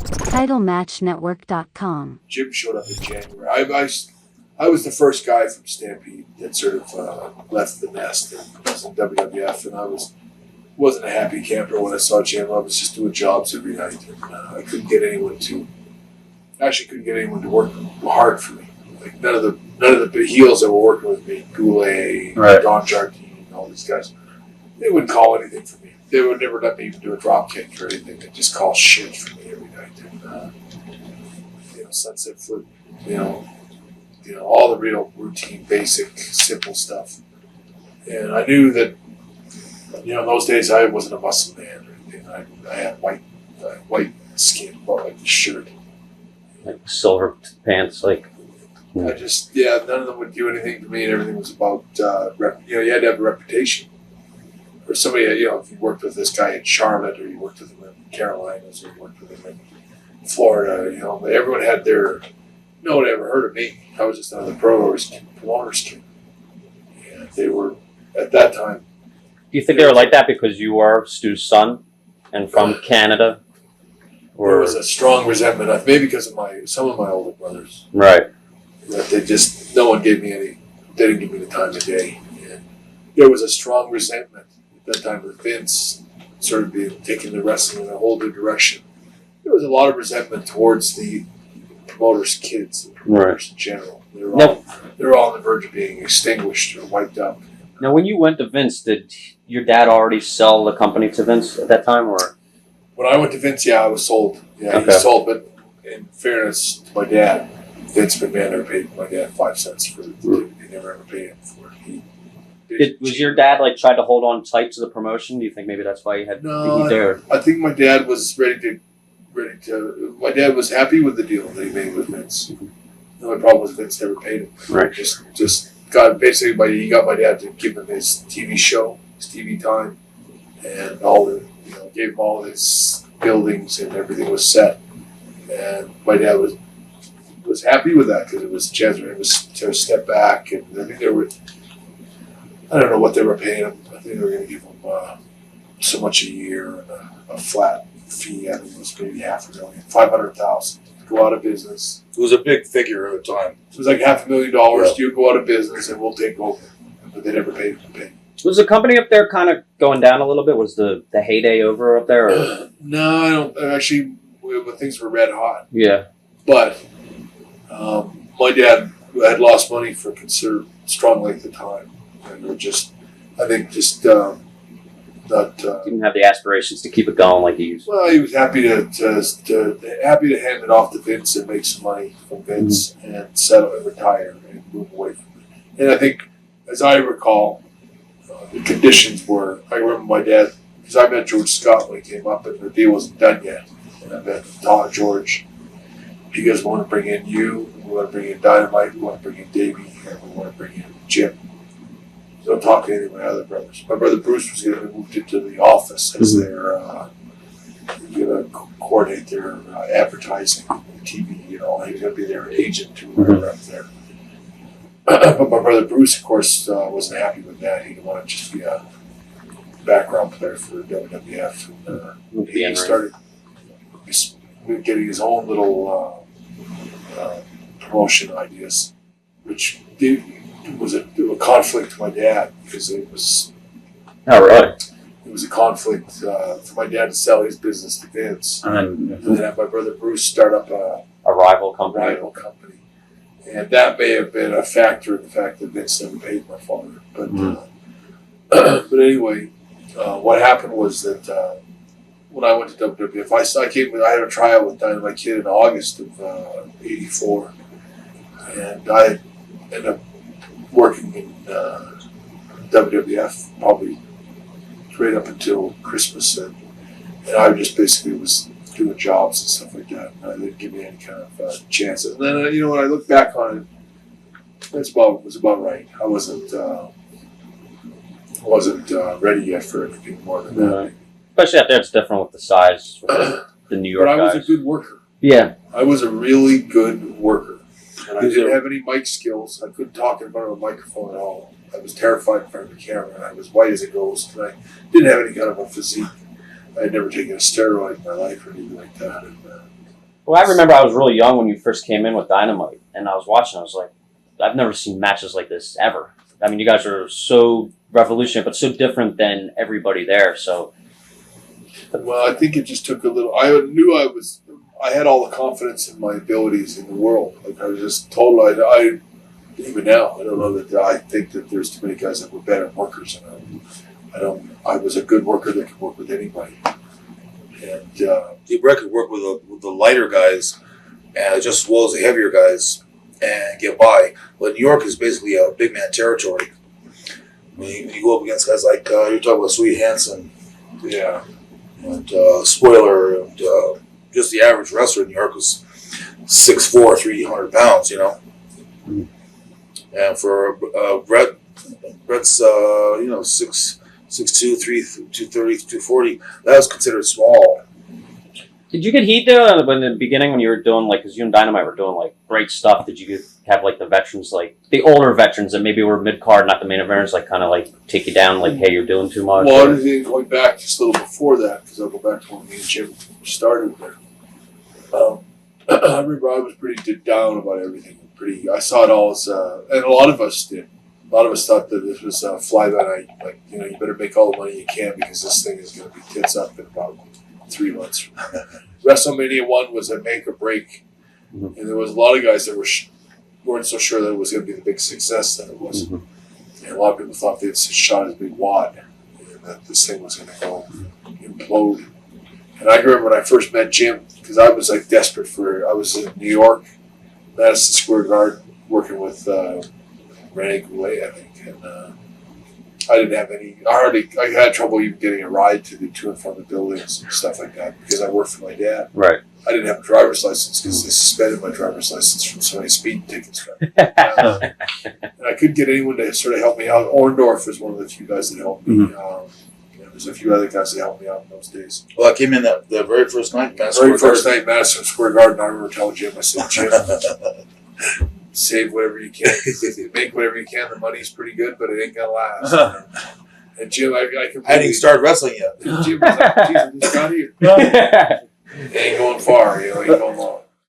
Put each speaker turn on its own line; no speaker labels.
TitleMatchNetwork.com.
Jim showed up in January. I was the first guy from Stampede that sort of left the nest and was in WWF, and I wasn't a happy camper when I saw Jim. I was just doing jobs every night, and I couldn't get anyone to work hard for me. Like none of the big heels that were working with me, Goulet,
Right.
Don Jardine, all these guys, they wouldn't call anything for me. They would never let me even do a drop kick or anything. They'd just call shit for me every night. And, sunset flip, all the real routine, basic, simple stuff. And I knew that, in those days I wasn't a muscle man or anything. I had white skin, about like the shirt.
Like silver pants, like.
None of them would do anything to me, and everything was about, you had to have a reputation. Or somebody, if you worked with this guy in Charlotte, or you worked with him in Carolinas, or you worked with him in Florida, everyone had no one ever heard of me. I was just another promoter's kid. And they were, at that time.
Do you think they were like that because you were Stu's son and from Canada? Or
there was a strong resentment, maybe because of some of my older brothers.
Right.
That no one gave me they didn't give me the time of day. And there was a strong resentment at that time with Vince sort of taking the wrestling in a whole new direction. There was a lot of resentment towards the promoters' kids, and promoters in general. They were all on the verge of being extinguished or wiped out.
Now, when you went to Vince, did your dad already sell the company to Vince at that time, or?
When I went to Vince, I was sold. Yeah, okay. He sold, but in fairness to my dad, Vince McMahon never paid my dad 5 cents for it. He never ever paid him for it.
Was your dad tried to hold on tight to the promotion? Do you think maybe that's why he had?
No, I think my dad was ready to. My dad was happy with the deal that he made with Vince. The only problem was Vince never paid him.
Right.
Just he got my dad to give him his TV show, his TV time, and gave him all his buildings and everything was set. And my dad was happy with that because it was a chance for him to step back. And I think I don't know what they were paying him. I think they were going to give him so much a year and a flat fee. I think it was maybe $500,000, $500,000 to go out of business.
It was a big figure at the time.
It was like $500,000. Yeah. You go out of business and we'll take over. But they never paid him to pay.
Was the company up there kind of going down a little bit? Was the heyday over up there? Or?
No, I don't. Actually, things were red hot.
Yeah.
But my dad had lost money for a strong length of time. And not
didn't have the aspirations to keep it going like he used.
Well, he was happy to hand it off to Vince and make some money from Vince and settle and retire and move away from it. And I think, as I recall, the conditions were. I remember my dad, because I met George Scott when he came up, and the deal wasn't done yet. And I met George. He goes, "We want to bring in you. We want to bring in Dynamite. We want to bring in Davey, and we want to bring in Jim." Don't talk to any of my other brothers. My brother Bruce was going to be moved into the office as their, going to coordinate their advertising, TV, he was going to be their agent or whatever up there. But my brother Bruce, of course, wasn't happy with that. He wanted to just be a background player for WWF. And, he started getting his own little promotion ideas, which was a conflict to my dad because it was.
Oh, really?
It was a conflict for my dad to sell his business to Vince, and then have my brother Bruce start up a
rival company.
And that may have been a factor in the fact that Vince never paid my father. But but anyway, what happened was that when I went to WWF, I had a tryout with Dynamite Kid in August of '84, and I ended up working in WWF probably right up until Christmas, and I just basically was doing jobs and stuff like that. And they didn't give me any kind of chances. And then when I look back on it, it was about right. I wasn't ready yet for anything more than that.
Especially out there, it's different with the size. The New York
But I was
guys.
a good worker.
Yeah,
I was a really good worker. And I didn't have any mic skills. I couldn't talk in front of a microphone at all. I was terrified in front of the camera, and I was white as a ghost, and I didn't have any kind of a physique. I had never taken a steroid in my life or anything like that. And
Well, I remember I was really young when you first came in with Dynamite, and I was watching. I was like, I've never seen matches like this ever. I mean, you guys are so revolutionary, but so different than everybody there. So,
Well, I think it just took a little. I knew I had all the confidence in my abilities in the world. Like I was just told. I even now I don't know that I think that there's too many guys that were better workers than I don't. I was a good worker that could work with anybody. And
Brett could work with the lighter guys, and just as well as the heavier guys, and get by. But New York is basically a big man territory. I mean, you go up against guys like you're talking about Sweet Hansen,
yeah,
and Spoiler, and just the average wrestler in New York was 6'4", 300 pounds. You know, and for Brett's 6'2", 230, 240. That was considered small.
did you get heat there in the beginning when you were doing because you and Dynamite were doing like great stuff? Did you have like the veterans, like the older veterans that maybe were mid card, not the main eventers, like kind of like take you down, like hey, you're doing too much?
well, I think going back just a little before that, because I'll go back to when me and Jim started there. I remember I was pretty down about everything. I saw it all as, and a lot of us did. A lot of us thought that this was fly by night. Like, you better make all the money you can because this thing is going to be tits up in about 3 months. WrestleMania 1 was a make or break. Mm-hmm. And there was a lot of guys that weren't so sure that it was going to be the big success that it was. Mm-hmm. And a lot of people thought they'd shot as big wad and that this thing was going to go implode. And I remember when I first met Jim, because I was like desperate I was in New York, Madison Square Garden, working with Rene Goulet, I think, and I didn't have any. I had trouble even getting a ride to and from the buildings and stuff like that because I worked for my dad.
Right.
I didn't have a driver's license because they suspended my driver's license from so many speeding tickets. And I couldn't get anyone to sort of help me out. Orndorff was one of the few guys that helped me. Mm-hmm. There's a few other guys that helped me out in those days.
Well, I came in that the very first night.
Madison Square Garden. I remember telling Jim, I said, Jim, save whatever you can. Make whatever you can. The money's pretty good, but it ain't going to last. And Jim, I completely...
I didn't start wrestling yet.
Jim was like, geez, I just got here. It ain't going far, it ain't going long.